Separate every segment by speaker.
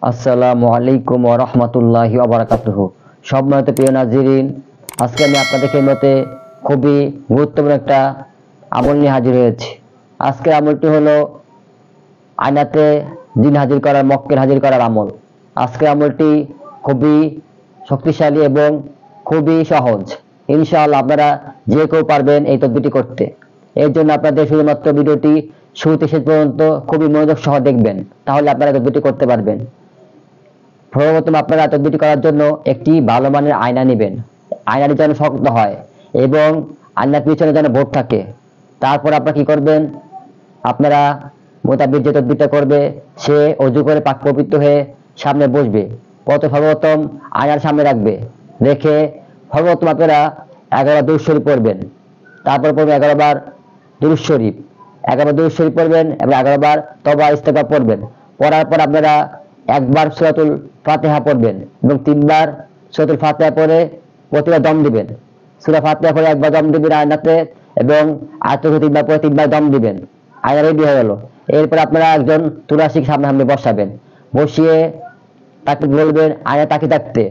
Speaker 1: আসসালামু আলাইকুম ওয়া রাহমাতুল্লাহি ওয়া বারাকাতুহু। সম্মানিত প্রিয় নাজিরিন, আজকে আমি আপনাদের খেদমতে খুবই গুরুত্বপূর্ণ একটা আমল নিয়ে হাজির হয়েছি। আজকের আমলটি হলো আয়নাতে জিন হাজির করার, মক্কেল হাজির করার আমল। আজকের আমলটি খুবই শক্তিশালী এবং খুবই সহজ। ইনশাআল্লাহ আপনারা যে কেউ পারবেন এই তদবিরটি করতে। এর জন্য আপনাদের শুধুমাত্র ভিডিওটি শুরু থেকে শেষ পর্যন্ত খুবই মনোযোগ সহ দেখবেন, তাহলে আপনারা তদবিরটি করতে পারবেন। সর্বপ্রথম আপনারা তদবিরটি করার জন্য একটি ভালো মানের আয়না নেবেন। আয়নাটি যেন শক্ত হয় এবং আয়নার পিছনে যেন বোর্ড থাকে। তারপর আপনারা কি করবেন, আপনারা মোতাবিক যে তদবিরটা করবে সে অজু করে পাক পবিত্র হয়ে সামনে বসবে। সর্বপ্রথম আয়নার সামনে রাখবে, রেখে সর্বপ্রথম আপনারা 11 দুরূদ শরীফ পড়বেন। তারপর পড়বেন 11 বার দুরূদ শরীফ, 11 দুরূদ শরীফ পড়বেন এবং 11 বার তওবা ইস্তেগফার পড়বেন। পড়ার পর আপনারা একবার সূরাতুল ফাতিহা পড়বেন এবং 3 বার সূরাতুল ফাতিহা পড়ে প্রতিবার দম দিবেন। সূরা ফাতিহা পড়ে একবার দম দিবেন আয়নাতে এবং আয়াতুল কুরসি 3 বার পড়ে 3 বার দম দিবেন। আয়না রেডি হয়ে গেল। এরপর আপনারা একজন তুলাসিক সামনে বসাবেন, বসিয়ে তাকে বলবেন আয়না তাকিয়ে থাকতে,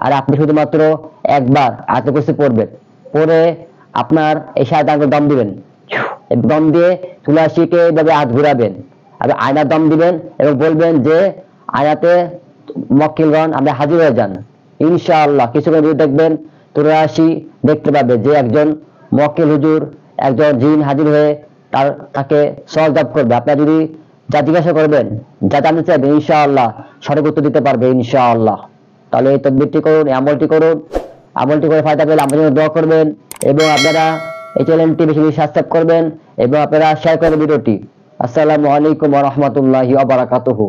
Speaker 1: আর আপনি শুধুমাত্র একবার আয়াতুল কুরসি পড়বেন। পড়ে আপনার এই শাহাদাত আঙ্গুল দম দিবেন। দম দিয়ে তুলাসিকে এভাবে হাত ঘুরাবেন আর আয়না দম দিবেন এবং বলবেন যে আয়াতে মক্কেলগণ আমরা হাজির হয়ে যান। ইনশাআল্লাহ কিছুক্ষণ যদি দেখবেন তুলাসি দেখতে পাবে যে একজন মক্কেল হুজুর, একজন জিন হাজির হয়ে তাকে সওয়াল করবে। আপনারা যদি যা জিজ্ঞাসা করবেন, যা জানতে চাইবেন, ইনশাআল্লাহ সঠিক উত্তর দিতে পারবে ইনশাআল্লাহ। তাহলে এই তদবিরটি করুন, আমলটি করুন। আমলটি করে ফায়দা পেলে আমাদের জন্য দোয়া করবেন এবং আপনারা এই চ্যানেলটি বেশি বেশি সাবস্ক্রাইব করবেন এবং আপনারা শেয়ার করবেন ভিডিওটি। আসসালামু আলাইকুম ওয়া রাহমাতুল্লাহি ওয়া বারাকাতুহু।